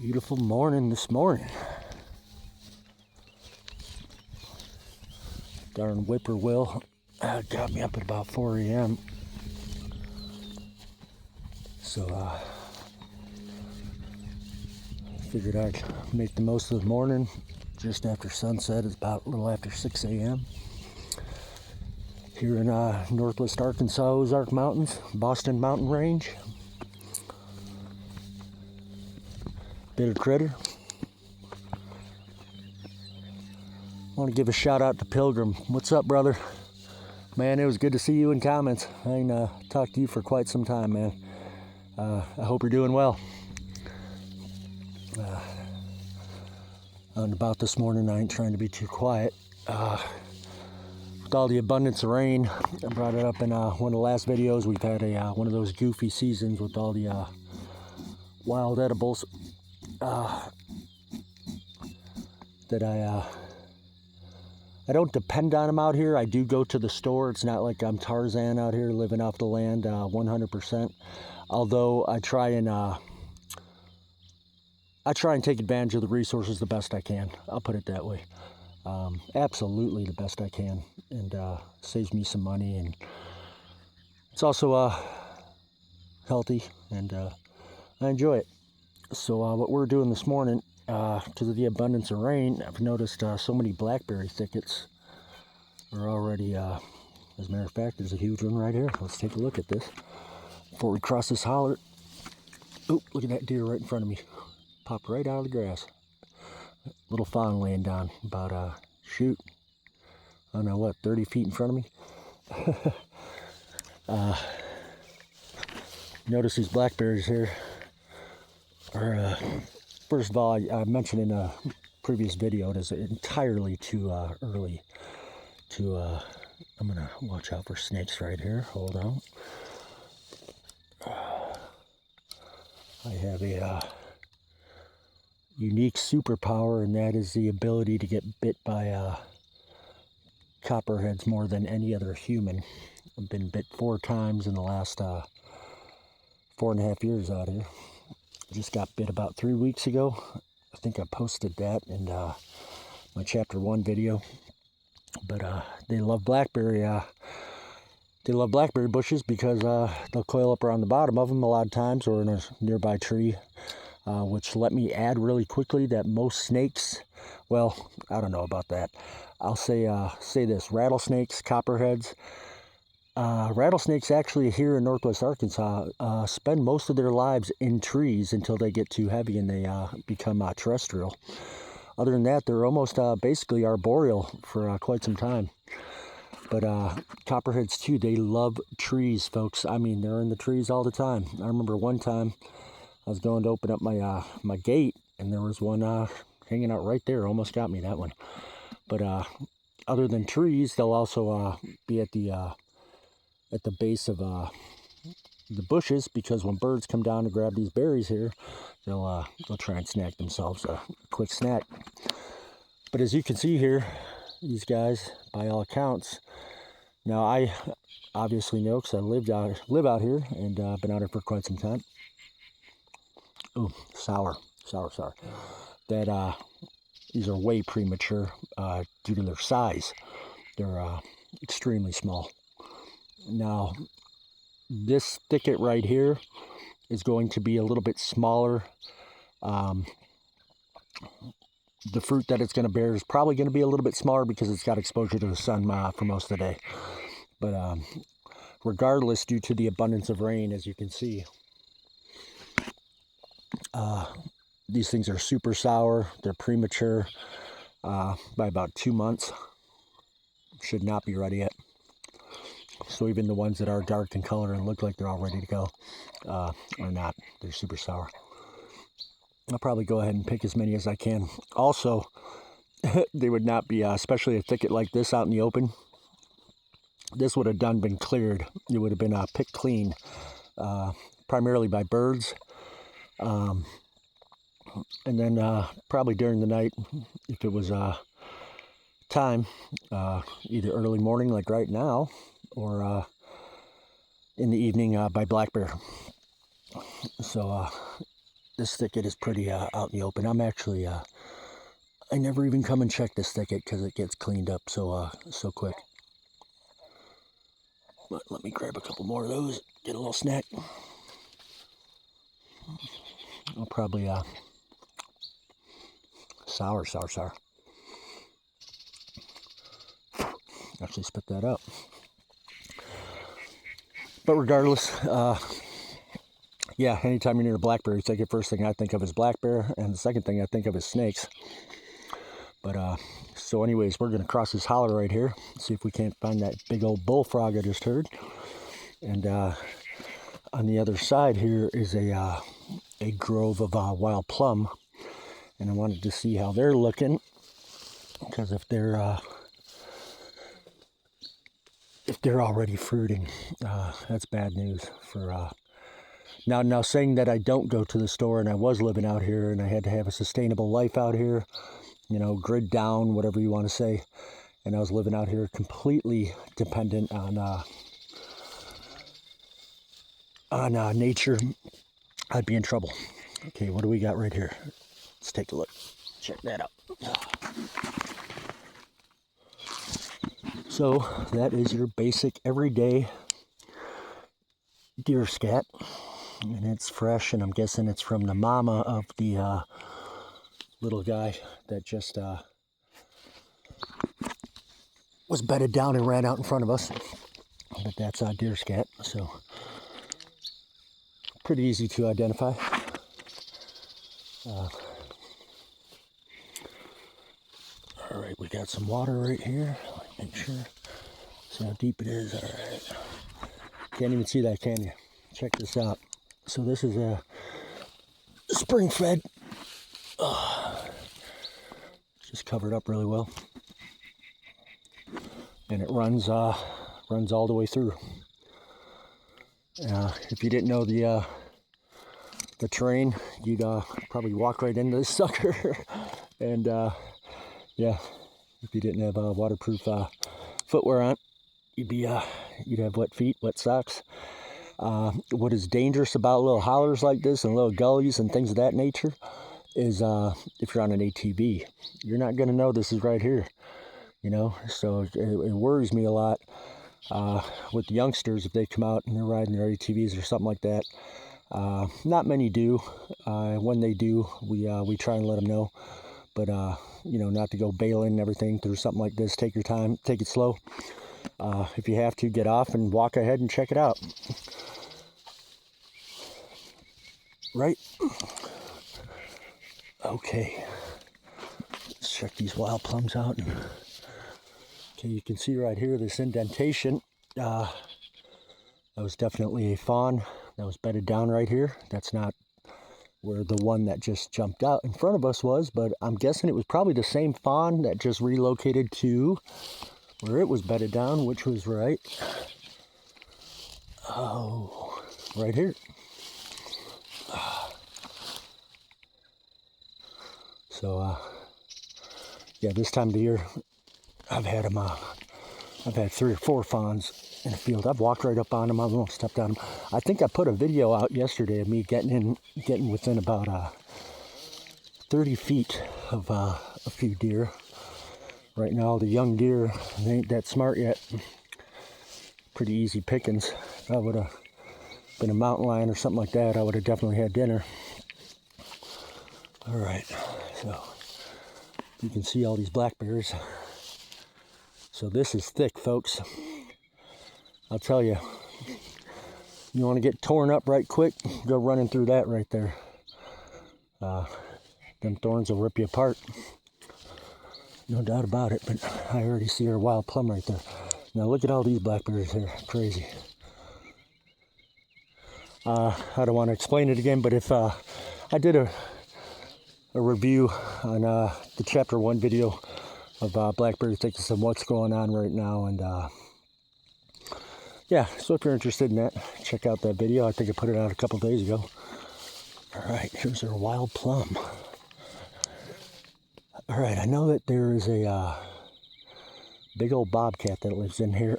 Beautiful morning this morning. Darn whippoorwill got me up at about 4 a.m. So figured I'd make the most of the morning. Just after sunset, it's about a little after 6 a.m. here in northwest Arkansas, Ozark Mountains, Boston Mountain Range. Bitter critter. I want to give a shout out to Pilgrim. What's up, brother? Man, it was good to see you in comments. I ain't talked to you for quite some time, man. I hope you're doing well. On about this morning, I ain't trying to be too quiet. With all the abundance of rain, I brought it up in one of the last videos. We've had one of those goofy seasons with all the wild edibles that I don't depend on them out here. I do go to the store. It's not like I'm Tarzan out here living off the land 100%. Although I try and take advantage of the resources the best I can. I'll put it that way. Absolutely the best I can, and saves me some money, and it's also healthy, and I enjoy it. So what we're doing this morning, because of the abundance of rain, I've noticed so many blackberry thickets are already, as a matter of fact, there's a huge one right here. Let's take a look at this before we cross this holler. Oh, look at that deer right in front of me. Popped right out of the grass. Little fawn laying down about, I don't know what, 30 feet in front of me. Notice these blackberries here are, first of all, I mentioned in a previous video, it is entirely too early to, I'm going to watch out for snakes right here. Hold on. I have a unique superpower, and that is the ability to get bit by copperheads more than any other human. I've been bit 4 times in the last 4.5 years out here. Just got bit about 3 weeks ago. I think I posted that in my chapter 1 video. But they love blackberry. They love blackberry bushes because they'll coil up around the bottom of them a lot of times, or in a nearby tree. Which, let me add really quickly that most snakes, well, I don't know about that. I'll say this: rattlesnakes, copperheads. Rattlesnakes actually here in northwest Arkansas spend most of their lives in trees until they get too heavy and they become terrestrial. Other than that, they're almost basically arboreal for quite some time. But copperheads too, they love trees, folks. I mean, they're in the trees all the time. I remember one time I was going to open up my my gate, and there was one hanging out right there. Almost got me, that one. But other than trees, they'll also be at the base of the bushes, because when birds come down to grab these berries here, they'll try and snack themselves a quick snack. But as you can see here, these guys, by all accounts, now I obviously know because I live out here and been out here for quite some time. Ooh, sour. That these are way premature due to their size. They're extremely small. Now, this thicket right here is going to be a little bit smaller. The fruit that it's going to bear is probably going to be a little bit smaller because it's got exposure to the sun for most of the day. But regardless, due to the abundance of rain, as you can see, these things are super sour. They're premature by about 2 months. Should not be ready yet. So even the ones that are dark in color and look like they're all ready to go are not. They're super sour. I'll probably go ahead and pick as many as I can. Also, they would not be, especially a thicket like this out in the open, this would have been cleared. It would have been picked clean, primarily by birds. And then probably during the night, if it was time, either early morning like right now, or in the evening by black bear. So this thicket is pretty out in the open. I'm actually, I never even come and check this thicket because it gets cleaned up so quick. But let me grab a couple more of those, get a little snack. I'll probably, sour. Actually spit that out. But regardless, yeah, anytime you're near a blackberry thicket, first thing I think of is black bear, and the second thing I think of is snakes. But, so anyways, we're going to cross this holler right here, see if we can't find that big old bullfrog I just heard. And on the other side here is a grove of wild plum, and I wanted to see how they're looking, because if they're already fruiting, that's bad news for now saying that I don't go to the store, and I was living out here and I had to have a sustainable life out here, you know, grid down, whatever you want to say, and I was living out here completely dependent on nature, I'd be in trouble. Okay, what do we got right here? Let's take a look. Check that out. So that is your basic everyday deer scat, and it's fresh, and I'm guessing it's from the mama of the little guy that just was bedded down and ran out in front of us. But that's a deer scat, so pretty easy to identify. All right, we got some water right here. Make sure, see how deep it is. All right, can't even see that, can you? Check this out. So this is a spring fed, just covered up really well, and it runs all the way through. If you didn't know the terrain, you'd probably walk right into this sucker. And yeah, if you didn't have waterproof footwear on, you'd have wet feet, wet socks. What is dangerous about little hollers like this and little gullies and things of that nature is if you're on an ATV, you're not going to know this is right here, you know. So it worries me a lot with the youngsters if they come out and they're riding their ATVs or something like that. Not many do. When they do, we try and let them know. But you know, not to go bailing and everything through something like this. Take your time, take it slow. If you have to, get off and walk ahead and check it out. Right? Okay. Let's check these wild plums out. Okay, you can see right here this indentation. That was definitely a fawn that was bedded down right here. That's not where the one that just jumped out in front of us was, but I'm guessing it was probably the same fawn that just relocated to where it was bedded down, which was right here. So yeah, this time of the year I've had 3 or 4 fawns in the field. I've walked right up on them. I've almost stepped on them. I think I put a video out yesterday of me getting within about 30 feet of a few deer. Right now, the young deer, they ain't that smart yet. Pretty easy pickings. If I would have been a mountain lion or something like that, I would have definitely had dinner. All right, so you can see all these blackberries. So this is thick, folks. I'll tell you, you want to get torn up right quick, go running through that right there. Them thorns will rip you apart. No doubt about it, but I already see our wild plum right there. Now look at all these blackberries here, crazy. I don't want to explain it again, but if I did a review on the chapter 1 video of blackberry thickets and what's going on right now, and yeah, so if you're interested in that, check out that video. I think I put it out a couple days ago. All right, here's our wild plum. All right, I know that there is a big old bobcat that lives in here.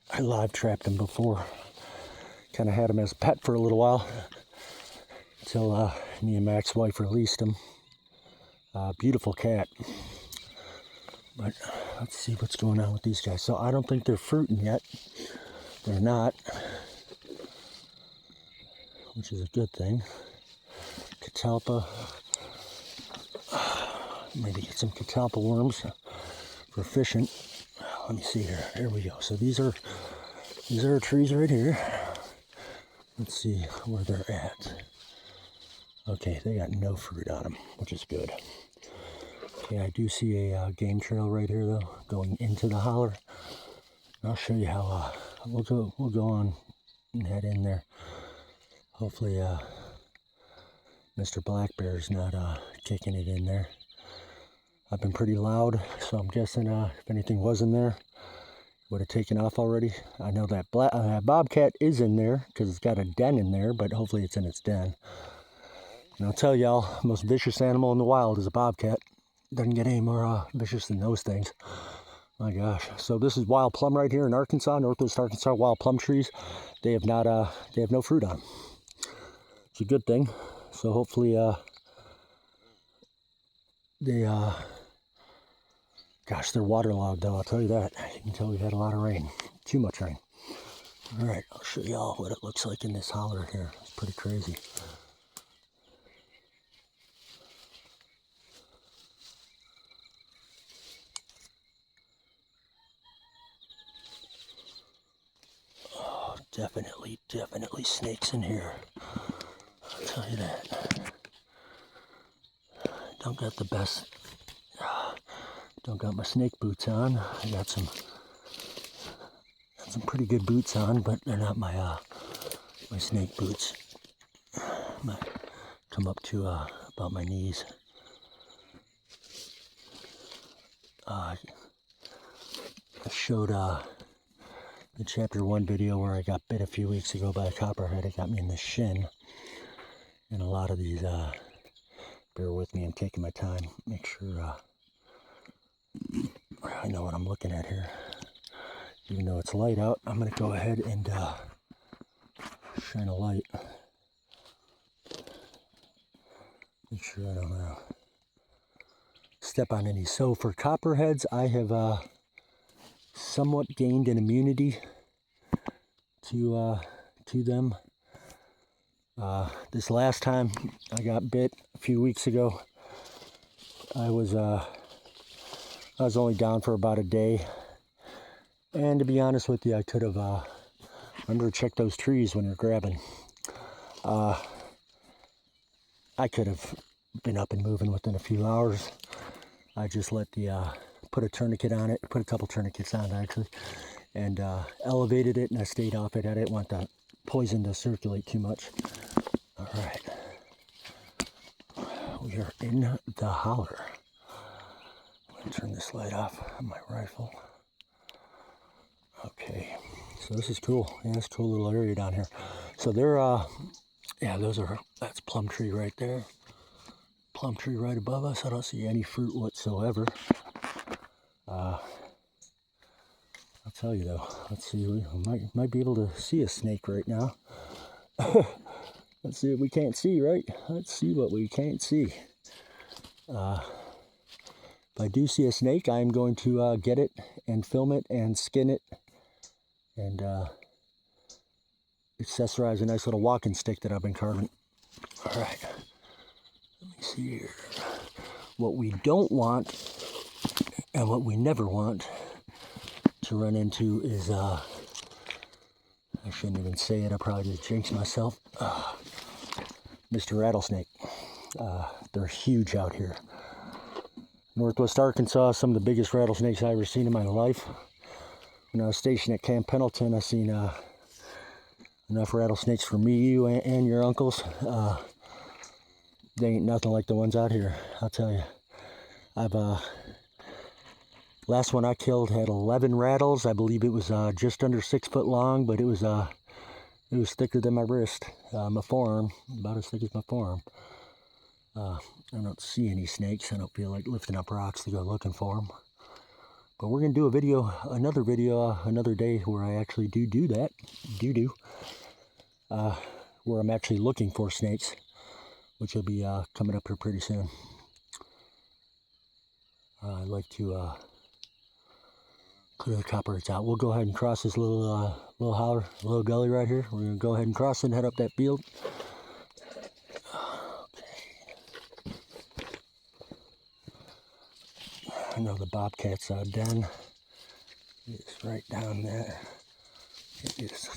I live trapped him before. Kind of had him as a pet for a little while. until me and my ex-wife released him. Beautiful cat. But let's see what's going on with these guys. So I don't think they're fruiting yet. They're not, which is a good thing. Catalpa. Maybe get some catalpa worms for fishing. Let me see here. Here we go. So these are trees right here. Let's see where they're at. Okay, they got no fruit on them, which is good. Okay, I do see a game trail right here though, going into the holler. And I'll show you how we'll go on and head in there. Hopefully, Mr. Black Bear's not kicking it in there. I've been pretty loud, so I'm guessing if anything was in there, would have taken off already. I know that bobcat is in there because it's got a den in there, but hopefully it's in its den. And I'll tell y'all, most vicious animal in the wild is a bobcat. Doesn't get any more vicious than those things. My gosh. So this is wild plum right here in Arkansas, Northwest Arkansas, wild plum trees. They have no fruit on them. It's a good thing. So hopefully gosh, they're waterlogged though, I'll tell you that. You can tell we've had a lot of rain. Too much rain. Alright, I'll show y'all what it looks like in this holler here. It's pretty crazy. Oh, definitely snakes in here. I'll tell you that. Don't got the best... Don't got my snake boots on. I got some pretty good boots on, but they're not my my snake boots. Come up to about my knees. I showed the chapter 1 video where I got bit a few weeks ago by a copperhead. It got me in the shin. And a lot of these, bear with me, I'm taking my time. Make sure I know what I'm looking at here. Even though it's light out, I'm going to go ahead and shine a light. Make sure I don't step on any. So for copperheads, I have somewhat gained an immunity to them. This last time I got bit a few weeks ago, I was only down for about a day, and to be honest with you, I could have remember check those trees when you're grabbing. I could have been up and moving within a few hours. I just let put a tourniquet on it, put a couple tourniquets on it actually, and elevated it, and I stayed off it. I didn't want the poison to circulate too much. All right, we are in the holler. Turn this light off on my rifle. Okay, so this is cool. Yeah, it's a cool little area down here. So they're, yeah, that's plum tree right there. Plum tree right above us. I don't see any fruit whatsoever. I'll tell you though. Let's see, we might be able to see a snake right now. Let's see what we can't see, right? Let's see what we can't see. If I do see a snake, I'm going to get it and film it and skin it and accessorize a nice little walking stick that I've been carving. All right, let me see here. What we don't want and what we never want to run into is, I shouldn't even say it, I probably just jinxed myself. Mr. Rattlesnake. They're huge out here. Northwest Arkansas, some of the biggest rattlesnakes I've ever seen in my life. When I was stationed at Camp Pendleton, I seen enough rattlesnakes for me, you, and your uncles. They ain't nothing like the ones out here, I'll tell you. Last one I killed had 11 rattles. I believe it was just under 6 foot long, but it was thicker than my wrist, my forearm, about as thick as my forearm. I don't see any snakes. I don't feel like lifting up rocks to go looking for them. But we're going to do another video, another day where I actually do that. Where I'm actually looking for snakes. which will be coming up here pretty soon. I'd like to clear the copperheads out. We'll go ahead and cross this little holler, little gully right here. We're going to go ahead and cross and head up that field. Okay. I know the bobcat's den. It's right down there. It is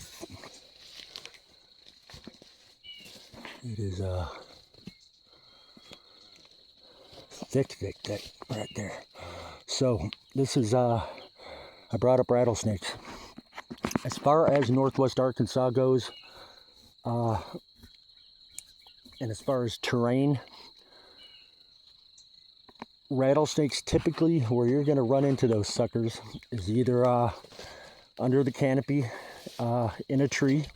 thick right there. So this is I brought up rattlesnakes. As far as Northwest Arkansas goes, and as far as terrain, rattlesnakes typically where you're going to run into those suckers is either under the canopy in a tree.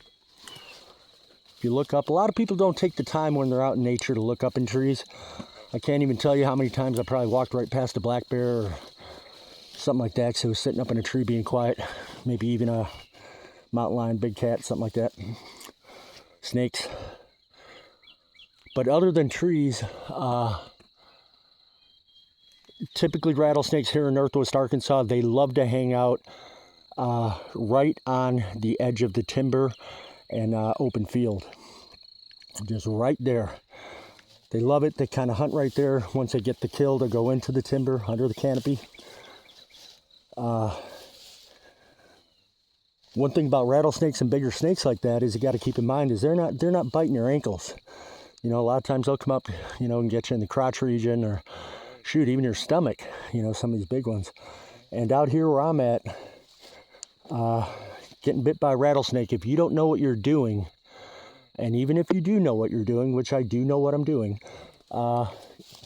If you look up, a lot of people don't take the time when they're out in nature to look up in trees. I can't even tell you how many times I probably walked right past a black bear or something like that, because it was sitting up in a tree being quiet. Maybe even a mountain lion, big cat, something like that. Snakes. But other than trees, typically rattlesnakes here in Northwest Arkansas, they love to hang out right on the edge of the timber and open field. Just right there. They love it. They kind of hunt right there. Once they get the kill, they go into the timber under the canopy. One thing about rattlesnakes and bigger snakes like that is you got to keep in mind is they're not biting your ankles. You know, a lot of times they'll come up, you know, and get you in the crotch region, or shoot, even your stomach, you know, some of these big ones. And out here where I'm at, getting bit by a rattlesnake, if you don't know what you're doing, and even if you do know what you're doing, which I do know what I'm doing,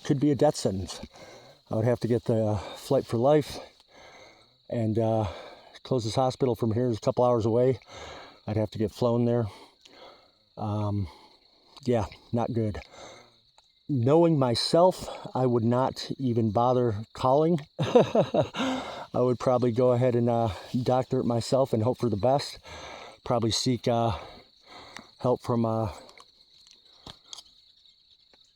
could be a death sentence. I would have to get the flight for life, and closest hospital from here is a couple hours away. I'd have to get flown there. Yeah, not good. Knowing myself, I would not even bother calling. I would probably go ahead and doctor it myself and hope for the best. Probably seek help from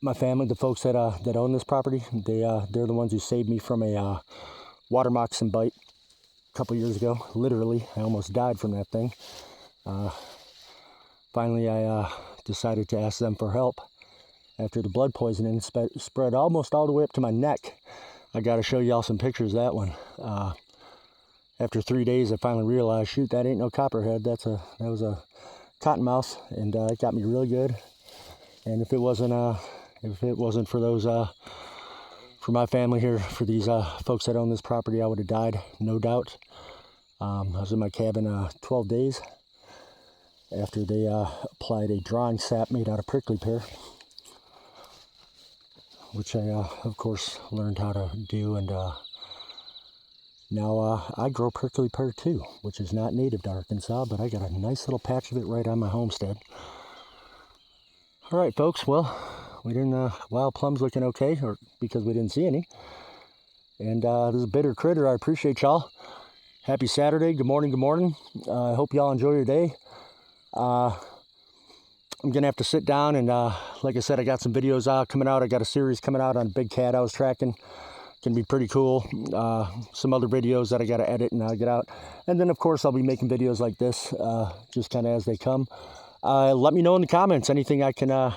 my family, the folks that own this property. They're the ones who saved me from a water moccasin bite a couple years ago. Literally, I almost died from that thing. Finally, I decided to ask them for help. After the blood poisoning spread almost all the way up to my neck. I got to show y'all some pictures of that one. After 3 days, I finally realized, shoot, that ain't no copperhead. That was a cottonmouth, and it got me really good. And if it wasn't for those, for my family here, for these folks that own this property, I would have died, no doubt. I was in my cabin 12 days after they applied a drawing sap made out of prickly pear, which I, of course, learned how to do, and now I grow prickly pear too, which is not native to Arkansas, but I got a nice little patch of it right on my homestead. All right, folks, well, we didn't, wild plums looking okay, or because we didn't see any, and this is Bitter Critter. I appreciate y'all. Happy Saturday. Good morning, good morning. I hope y'all enjoy your day. I'm going to have to sit down and, like I said, I got some videos coming out. I got a series coming out on a big cat I was tracking. Can be pretty cool. Some other videos that I got to edit and get out. And then, of course, I'll be making videos like this, just kind of as they come. Let me know in the comments anything I can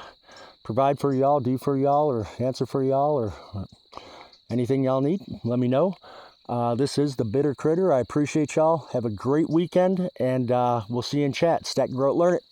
provide for y'all, do for y'all, or answer for y'all, or anything y'all need. Let me know. This is the Bitter Critter. I appreciate y'all. Have a great weekend, and we'll see you in chat. Stack, grow it, learn it.